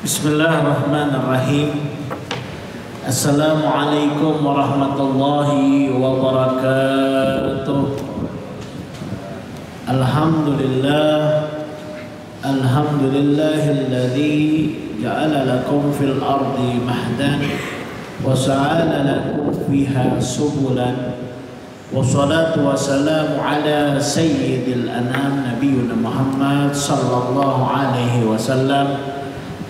Bismillahirrahmanirrahim. Assalamualaikum warahmatullahi wabarakatuh. Alhamdulillahilladzi ja'ala lakum fil ardi mahdan wa sa'ala lakum fiha subulan. Wassalatu wassalamu ala sayyidil anam nabiyuna Muhammad sallallahu alaihi wasallam.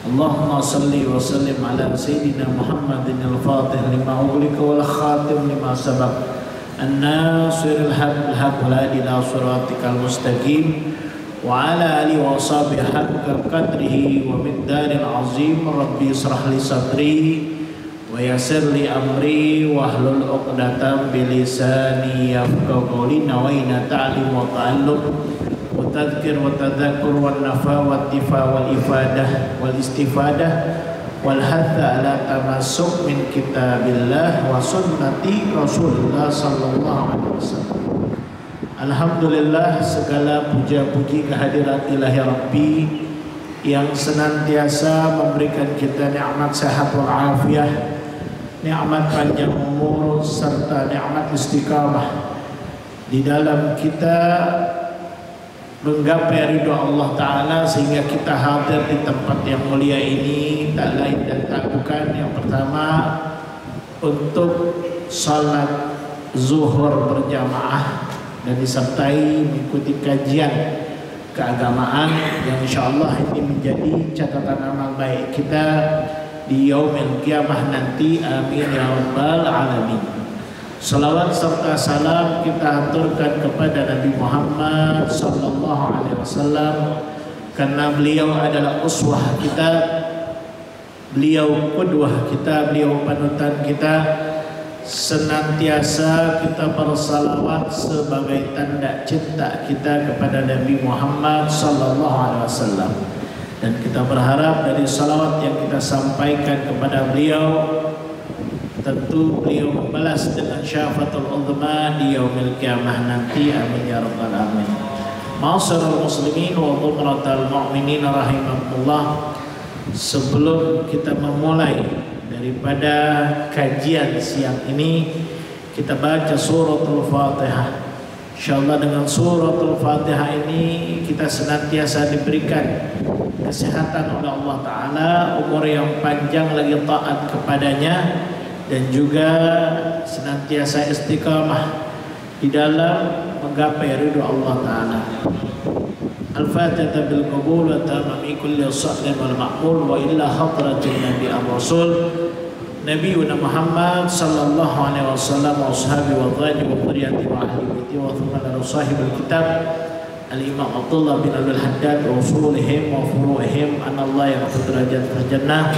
Allahumma salli wa sallim ala sayyidina Muhammadin al-fatih lima ughliqa wal khatim lima sabaq an-nasiril haqq wal hadi ila siratikal mustaqim wa ala alihi wa sahbihi haqqa qadrihi wa miqdaril azim. Rabbi israh li sadri wa yassir li amri wahlul 'uqdatam bi lisani yafqahu qawli. Nawaina ta'lim wa ta'allum wa tadhkir wa tadhakkur wa nafa wa tifa wal ifadah wal istifadah wal hatha ala tamassuk min kitabillah wa sunnati Rasulullah sallallahu alaihi wasallam. Alhamdulillah, segala puja-puji kehadirat Ilahi Rabbi yang senantiasa memberikan kita nikmat sehat wal afiyah, nikmat panjang umur serta nikmat istiqamah di dalam kita menggapai ridho Allah Ta'ala, sehingga kita hadir di tempat yang mulia ini tak lain dan tak bukan yang pertama untuk salat zuhur berjamaah dan disertai mengikuti kajian keagamaan yang insyaallah ini menjadi catatan amal baik kita di yaumil qiyamah nanti. Amin ya rabbal alamin. Salawat serta salam kita aturkan kepada Nabi Muhammad sallallahu alaihi wasallam, karena beliau adalah uswah kita, beliau qudwah kita, beliau panutan kita. Senantiasa kita bersalawat sebagai tanda cinta kita kepada Nabi Muhammad sallallahu alaihi wasallam, dan kita berharap dari salawat yang kita sampaikan kepada beliau tentu beliau membalas dengan syafaatul uzma di yaumil qiyamah nanti. Amin ya rabbal alamin. Ma'asyiral muslimin wa dhumratal mu'minin rahimakumullah. Sebelum kita memulai daripada kajian siang ini, kita baca suratul Fatihah. Insyaallah dengan suratul Fatihah ini kita senantiasa diberikan kesehatan oleh Allah Ta'ala, umur yang panjang lagi taat kepadanya, dan juga senantiasa istiqamah di dalam menggapai ridho Allah Ta'ala. Al-Fatihah bil qabul wa tamami kulli sa'lin wal ma'mul wa illa hadratin Nabi ar-Rasul Nabiyuna Muhammad sallallahu alaihi wasallam wa ashabi wa dhali wa dhuriyati wa ahli baiti wa thumma sahibul kitab Al-Imam Abdullah bin Abdul Haddad wa usulihim wa furu'ihim anallah yaghfir derajat fil jannah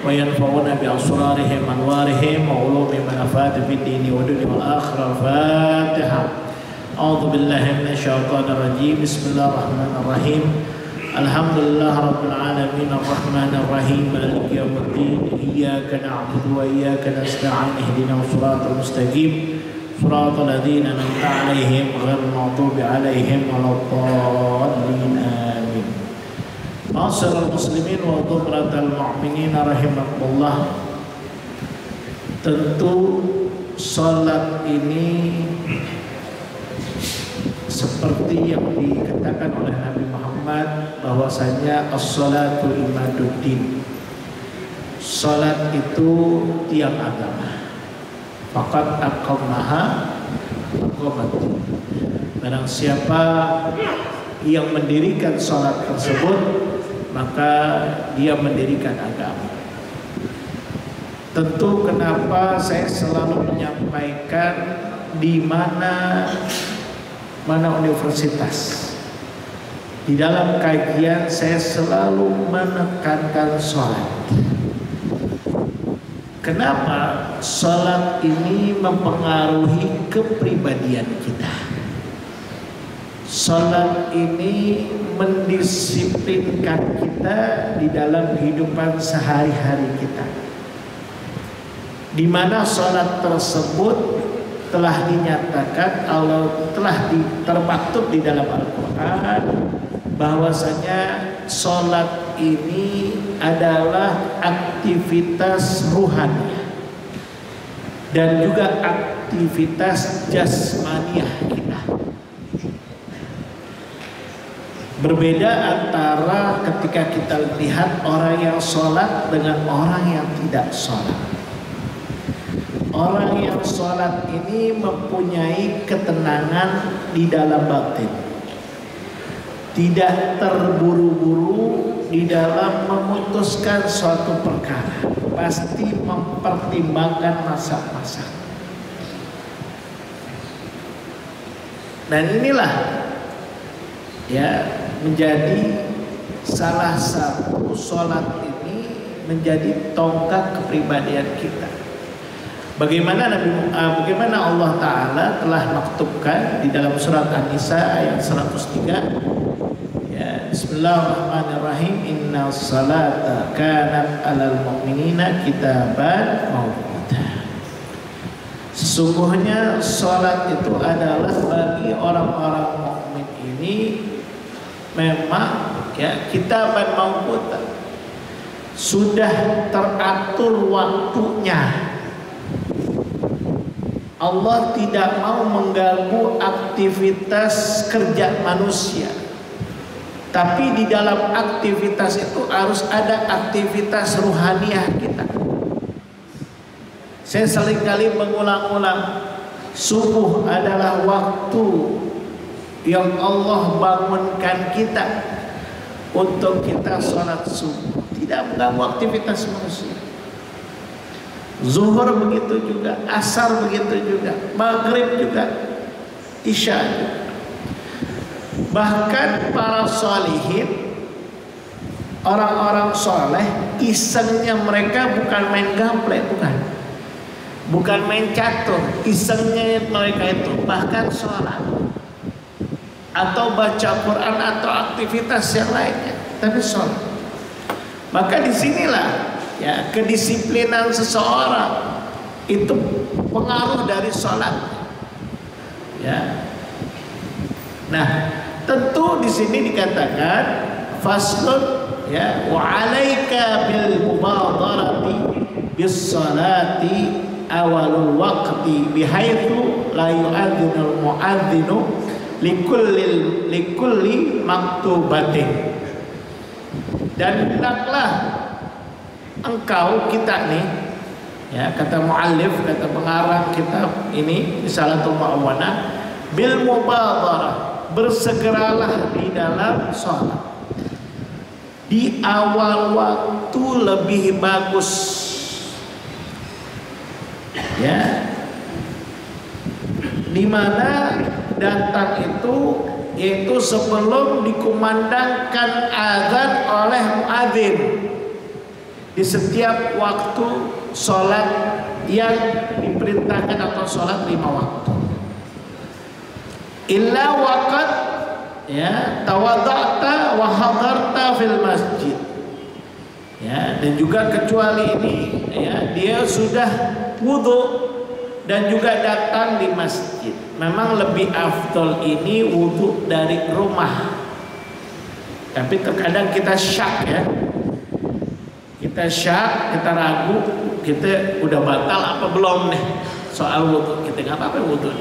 wa yanfa'una bi asrarihim anwarihim wa ulumi manafati fid dini wa dunya wal akhirah. Al-Fatihah. A'udzu billahi minasyaitonir rajim. Bismillahirrahmanirrahim. Alhamdulillah rabbil alamin arrahmanir rahim maliki yaumiddin iyyaka na'budu wa iyyaka nasta'in ihdinas siratal mustaqim siratal ladzina an'amta 'alaihim ghairil maghdubi 'alaihim waladdallin. Amin. Ma'asyiral muslimin wa dhumratal mu'minin rahimakumullah. Tentu salat ini seperti yang dikatakan oleh Nabi Muhammad bahwasanya as-salatu imaduddin. Salat itu tiang agama. Faqad aqamaha aqamatin. Barang siapa yang mendirikan salat tersebut, maka dia mendirikan agama. Tentu kenapa saya selalu menyampaikan di mana universitas, di dalam kajian saya selalu menekankan sholat. Kenapa? Sholat ini mempengaruhi kepribadian kita. Sholat ini mendisiplinkan kita di dalam kehidupan sehari-hari kita, di mana sholat tersebut telah dinyatakan Allah telah termaktub di dalam Al-Quran bahwasanya sholat ini adalah aktivitas ruhani dan juga aktivitas jasmaniah kita. Berbeda antara ketika kita lihat orang yang sholat dengan orang yang tidak sholat. Orang yang sholat ini mempunyai ketenangan di dalam batin, tidak terburu-buru di dalam memutuskan suatu perkara, pasti mempertimbangkan masa-masa. Dan inilah ya menjadi salah satu sholat ini menjadi tonggak kepribadian kita. Bagaimana Allah Ta'ala telah maktubkan di dalam surat An-Nisa ayat 103, ya, Bismillahirrahmanirrahim, inna salata kanat alal mu'minina kitaban mawquta. Sesungguhnya salat itu adalah bagi orang-orang mukmin ini memang ya kitaban mawquta, sudah teratur waktunya. Allah tidak mau mengganggu aktivitas kerja manusia, tapi di dalam aktivitas itu harus ada aktivitas ruhaniah kita. Saya seringkali mengulang-ulang, subuh adalah waktu yang Allah bangunkan kita untuk kita sholat subuh, tidak mengganggu aktivitas manusia. Zuhur begitu juga, asar begitu juga, maghrib juga, isya juga. Bahkan para sholihin, orang-orang soleh, isengnya mereka bukan main gaple, bukan main catur. Isengnya mereka itu bahkan sholat atau baca Quran atau aktivitas yang lainnya, tapi sholat. Maka disinilah ya kedisiplinan seseorang itu pengaruh dari sholat. Ya. Nah, tentu di sini dikatakan faslun ya wa 'alaika bil mubadarati bis salati awalul waqti bihaitsu la yu'adzinul mu'adzinu likulli maktubatin. Dan hendaklah engkau, kita nih ya, kata muallif, kata pengarang kitab ini Risalatul Ma'awana, bil mubadarah, bersegeralah di dalam sholat di awal waktu lebih bagus ya, dimana datang itu yaitu sebelum dikumandangkan azan oleh muadzin di setiap waktu sholat yang diperintahkan atau sholat 5 waktu. Illa waqad ya tawada'ta wa hadarta fil masjid. Ya, dan juga kecuali ini ya dia sudah wudu dan juga datang di masjid. Memang lebih afdol ini wudu dari rumah. Tapi terkadang kita syak ya. Kita syak, kita ragu, kita udah batal apa belum nih soal wudu. Kita nggak apa-apa wudu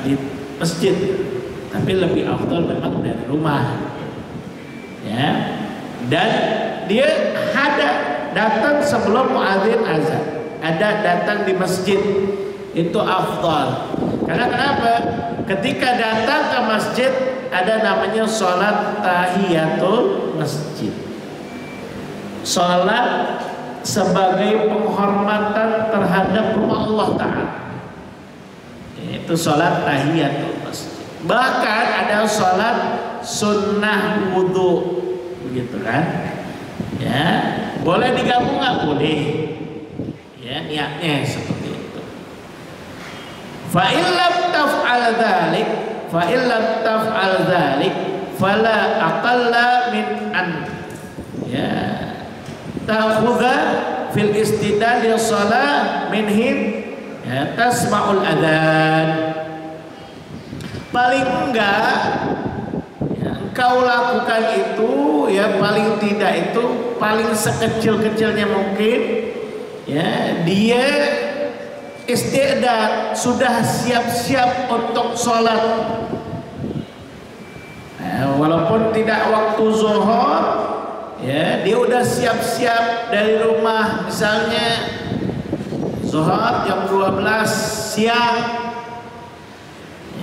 di masjid, tapi lebih afdal memang dari rumah. Ya, dan dia ada datang sebelum muadzin azan, ada datang di masjid, itu afdal. Karena kenapa? Ketika datang ke masjid ada namanya sholat tahiyatul masjid. Sholat sebagai penghormatan terhadap rumah Allah Ta'ala, itu sholat tahiyatul masjid. Bahkan ada sholat sunnah wudhu, begitu kan ya, boleh digabung nggak? Boleh ya, niatnya seperti itu. Fa'illam taf'al dhalik fala aqalla min an ya ta'khudha fil istidal shalah minhim ya tasma'ul adzan. Paling enggak ya, kau lakukan itu ya paling tidak itu paling sekecil-kecilnya mungkin ya dia istiqdad sudah siap-siap untuk sholat walaupun tidak waktu zuhur ya dia udah siap-siap dari rumah misalnya zuhur jam 12 siang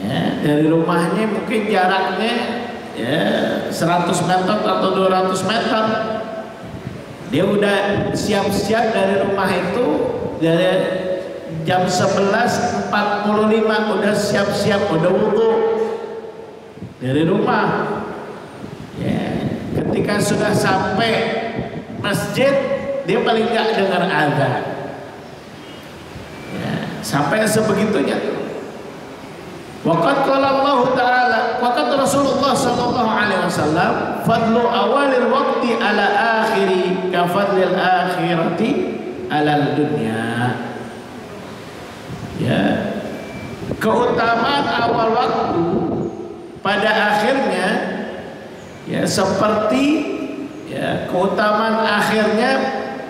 ya, dari rumahnya mungkin jaraknya ya 100 meter atau 200 meter dia udah siap-siap dari rumah itu dari jam 11.45 udah siap-siap udah wudu dari rumah ya, ketika sudah sampai masjid dia paling nggak dengar azan ya, sampai sebegitunya. Waqad qala Allah Ta'ala waqad Rasulullah sallallahu alaihi wasallam fadlu awalil waqti ala akhiri ka fadlil akhirati ala dunya ya keutamaan awal waktu pada akhirnya ya seperti ya keutamaan akhirnya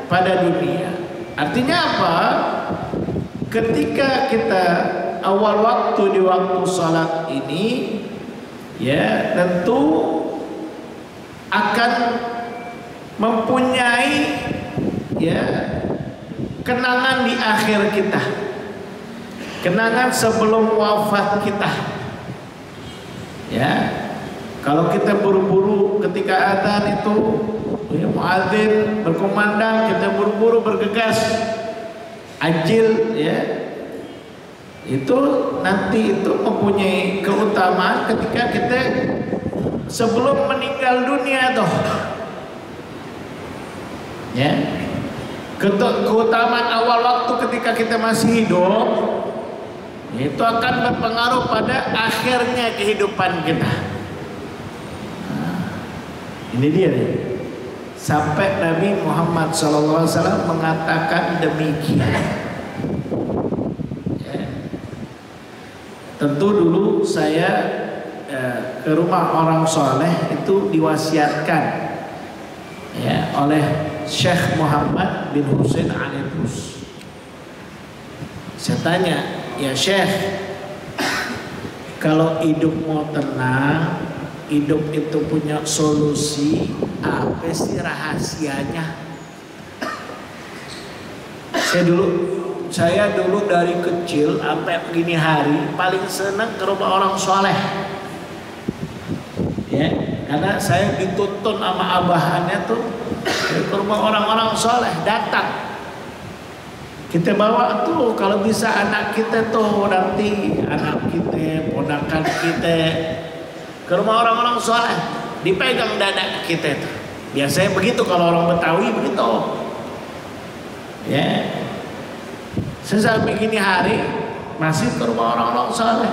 pada dunia. Artinya apa? Ketika kita awal waktu di waktu salat ini ya tentu akan mempunyai ya kenangan di akhir kita, kenangan sebelum wafat kita ya. Kalau kita buru-buru ketika adzan itu ya, muadzin berkumandang kita buru-buru bergegas ajil ya itu nanti itu mempunyai keutamaan ketika kita sebelum meninggal dunia toh ya keutamaan awal waktu ketika kita masih hidup itu akan berpengaruh pada akhirnya kehidupan kita. Nah, ini dia nih sampai Nabi Muhammad SAW mengatakan demikian. Tentu dulu saya ke rumah orang soleh itu diwasiatkan ya, oleh Syekh Muhammad bin Husain Al-Idrus. Saya tanya, ya Syekh, kalau hidup mau tenang, hidup itu punya solusi, apa sih rahasianya? Saya dulu dari kecil sampai begini hari paling senang ke rumah orang soleh ya, karena saya dituntun sama abahannya tuh ke rumah orang-orang soleh datang kita bawa tuh kalau bisa anak kita tuh nanti anak kita ponakan kita ke rumah orang-orang soleh dipegang dada kita tuh biasanya begitu kalau orang Betawi begitu ya. Sampai gini hari masih ke rumah orang-orang soleh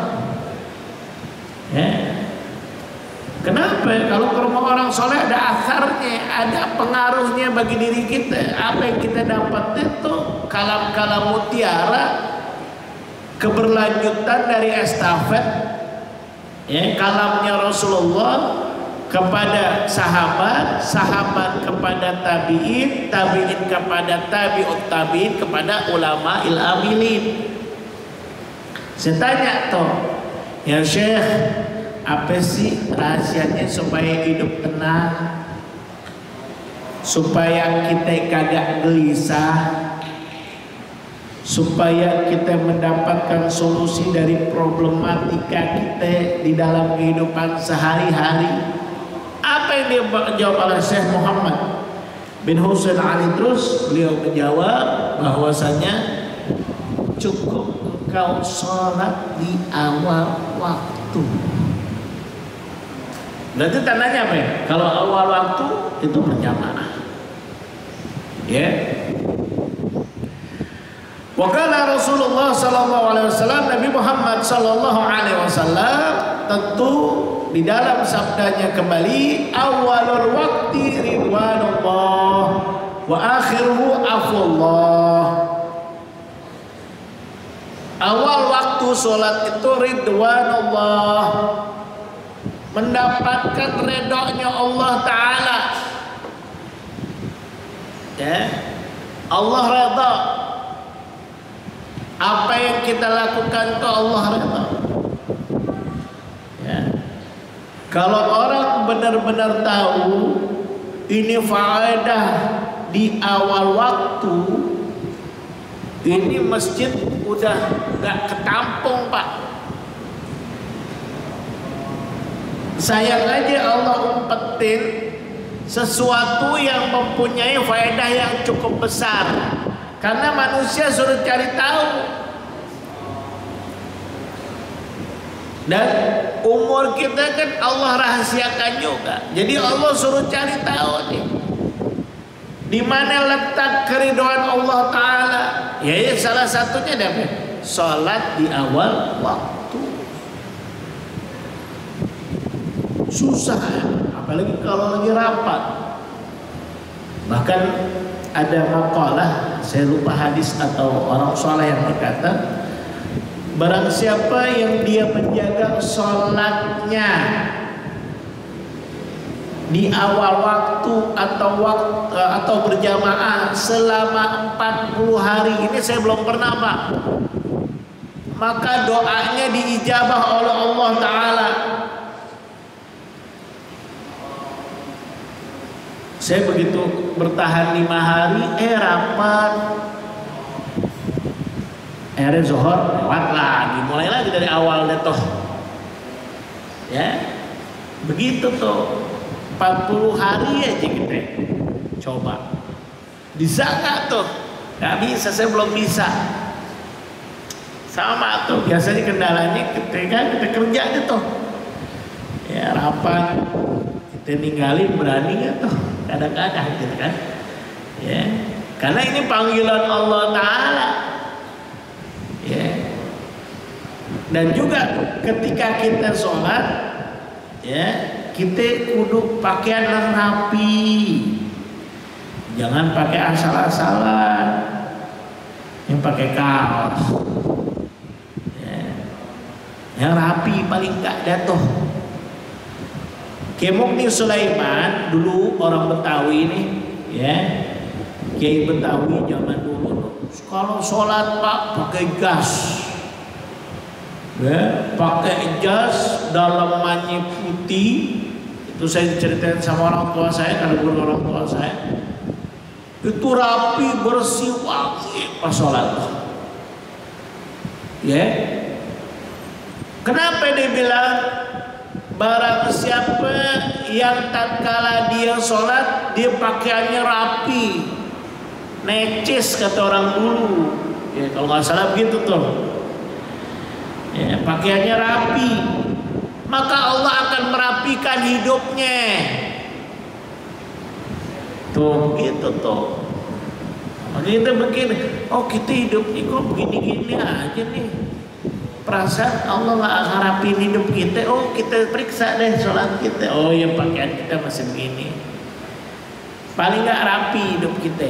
ya. Kenapa? Kalau ke rumah orang soleh ada asarnya, ada pengaruhnya bagi diri kita. Apa yang kita dapat itu kalam-kalam mutiara, keberlanjutan dari estafet ya, kalamnya Rasulullah kepada sahabat, sahabat kepada tabi'in, tabi'in kepada tabi'ut tabi'in, kepada ulama il-amilin. Saya tanya toh, ya Syekh, apa sih rahasianya supaya hidup tenang, supaya kita kagak gelisah, supaya kita mendapatkan solusi dari problematika kita di dalam kehidupan sehari-hari? Apa yang dia jawab oleh Syekh Muhammad bin Husain Al-Idrus? Beliau menjawab bahwasanya cukup engkau sholat di awal waktu. Berarti tandanya apa ya? Kalau awal waktu itu berjamaah ya. Wakala Rasulullah sallallahu alaihi wasallam, Nabi Muhammad sallallahu alaihi wasallam tentu di dalam sabdanya kembali, awalul waqti ridwanullah wa akhiruhu afullah. Awal waktu sholat itu ridwanullah, mendapatkan redanya Allah Ta'ala. Ya, Allah redha. Apa yang kita lakukan itu Allah redha. Ya. Kalau orang benar-benar tahu ini faedah di awal waktu, ini masjid udah gak ketampung, Pak. Sayang aja Allah umpetin sesuatu yang mempunyai faedah yang cukup besar, karena manusia suruh cari tahu. Dan umur kita kan Allah rahasiakan juga. Jadi Allah suruh cari tahu nih, di mana letak keridhaan Allah Ta'ala. Ya, salah satunya dapat sholat di awal waktu. Susah ya, apalagi kalau lagi rapat. Bahkan ada makalah, saya lupa hadis atau orang saleh yang berkata, barang siapa yang dia menjaga sholatnya di awal waktu atau berjamaah selama 40 hari, ini saya belum pernah, Pak, maka doanya diijabah oleh Allah Ta'ala. Saya begitu bertahan 5 hari, rapat, akhirnya zuhur lewat lagi, mulai lagi dari awal deh toh. Ya, begitu tuh 40 hari aja kita coba. Bisa nggak tuh? Nggak bisa, saya belum bisa. Sama tuh, biasanya kendalanya ketika kita kerja gitu. Ya, rapat, kita ninggalin, berani nggak tuh? Kadang-kadang gitu kan. Ya, karena ini panggilan Allah Ta'ala. Ya. Dan juga ketika kita sholat, ya, kita kudu pakaian yang rapi, jangan pakai asal-asalan, yang pakai kaos, ya, yang rapi paling enggak jatuh. Kiai Mukni Sulaiman dulu orang Betawi nih, ya, Kiai Betawi zaman dulu, kalau sholat Pak pakai jas, ya, pakai jas dalamannya putih. Itu saya ceritain sama orang tua saya, kalau guru orang tua saya, itu rapi, bersih, wangi pas sholat. Ya, kenapa dia bilang barang siapa yang tatkala dia sholat dia pakaiannya rapi, necis kata orang dulu, ya, kalau nggak salah begitu tuh, ya, pakaiannya rapi, maka Allah akan merapikan hidupnya. Tuh begitu tuh. Maka kita begini, oh kita hidupnya kok begini-gini aja nih, perasaan Allah nggak ngarapin hidup kita. Oh kita periksa deh sholat kita, oh ya pakaian kita masih begini, paling nggak rapi hidup kita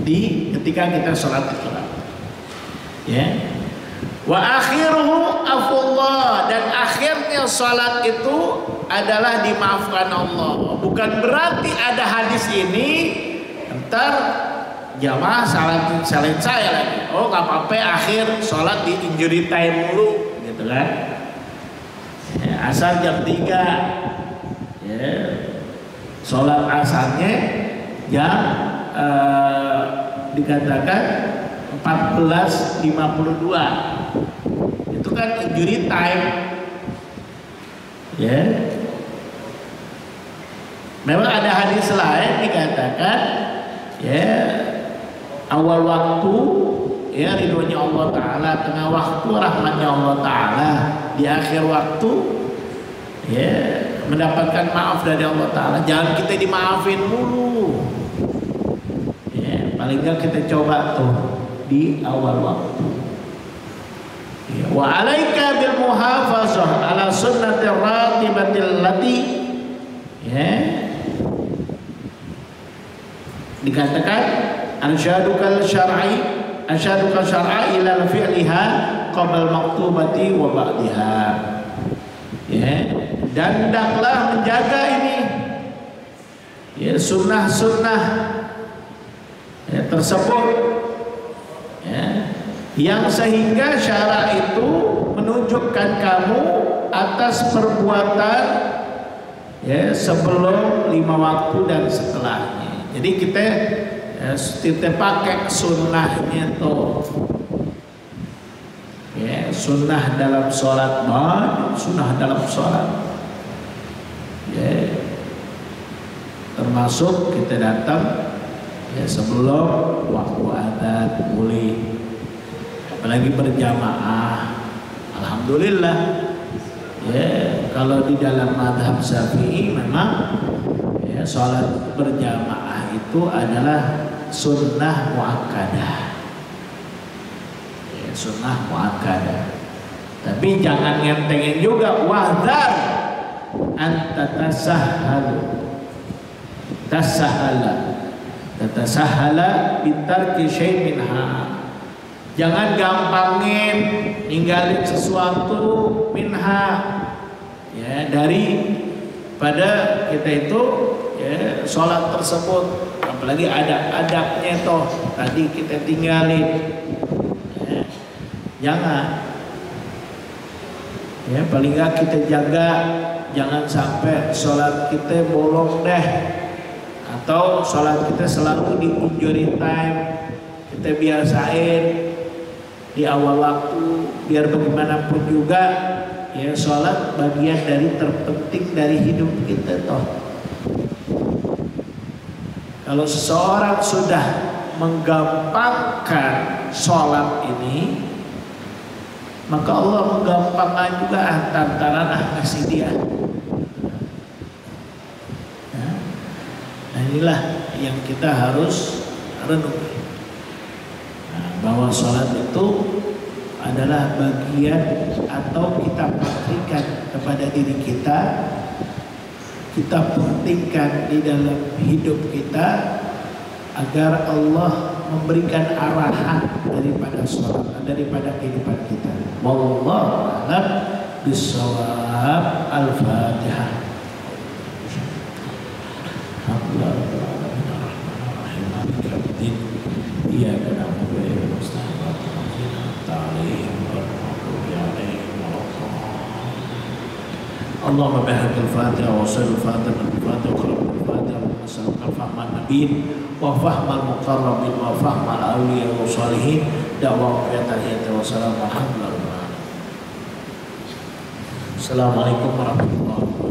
di ketika kita sholat itu, ya. Wa akhiruhu afullah, dan akhirnya sholat itu adalah dimaafkan Allah. Bukan berarti ada hadis ini ntar jamaah salin saya lagi, oh nggak apa-apa akhir sholat di injury time dulu gitu kan, ya, asar jam 3, ya, sholat asarnya jam dikatakan 14.52, itu kan injury time, ya. Memang ada hadis lain dikatakan, ya, awal waktu, ya, ridhonya Allah Ta'ala, tengah waktu rahmatnya Allah Ta'ala, di akhir waktu, ya, mendapatkan maaf dari Allah Ta'ala. Jangan kita dimaafin mulu, ya, paling nggak kita coba tuh di awal waktu, ya. Wa alaika bil muhafazah ala sunnatir ratibatil lati, ya, dikatakan ansyadukal syar'i ila fi'liha qabla maktubati wa ba'diha. Dan hendaklah menjaga ini ya sunnah-sunnah ya, tersebut ya, yang sehingga syara itu menunjukkan kamu atas perbuatan ya sebelum 5 waktu dan setelahnya. Jadi kita pakai sunnahnya tuh ya, sunnah dalam sholat, sunnah dalam sholat ya, termasuk kita datang ya sebelum waktu adzan boleh, apalagi berjamaah. Alhamdulillah ya, kalau di dalam mazhab Syafi'i memang ya sholat berjamaah itu adalah sunnah muakkadah. Sunnah muakkadah. Tapi jangan ngentengin juga, wahdar anta tasahala bitarki syai' minha. Jangan gampangin ninggalin sesuatu minha ya, dari pada kita itu ya sholat tersebut, apalagi adab-adabnya toh tadi kita tinggalin. Jangan ya, paling nggak kita jaga jangan sampai sholat kita bolong deh, atau sholat kita selalu di injury time. Kita biasain di awal waktu, biar bagaimanapun juga ya sholat bagian dari terpenting dari hidup kita toh. Kalau seseorang sudah menggampangkan sholat ini, maka Allah menggampangkan juga antara kasih dia. Nah inilah yang kita harus renungi, bahwa sholat itu adalah bagian atau kita praktikkan kepada diri kita, kita pentingkan di dalam hidup kita agar Allah memberikan arahan daripada sholat, daripada kehidupan kita. Wallahu a'lam bishawab. Al-Fatihah. Allahumma barik al-Fatihah wa salli al-Fatihah al-Fatihah wa qul al-Fatihah wa sallallahu fahman nabiyyin wa fahmal muqarrabin wa fahmal awliya wa salihin da'wa wa tahiyatu wa salam alhamdulillah. Assalamualaikum warahmatullahi wabarakatuh.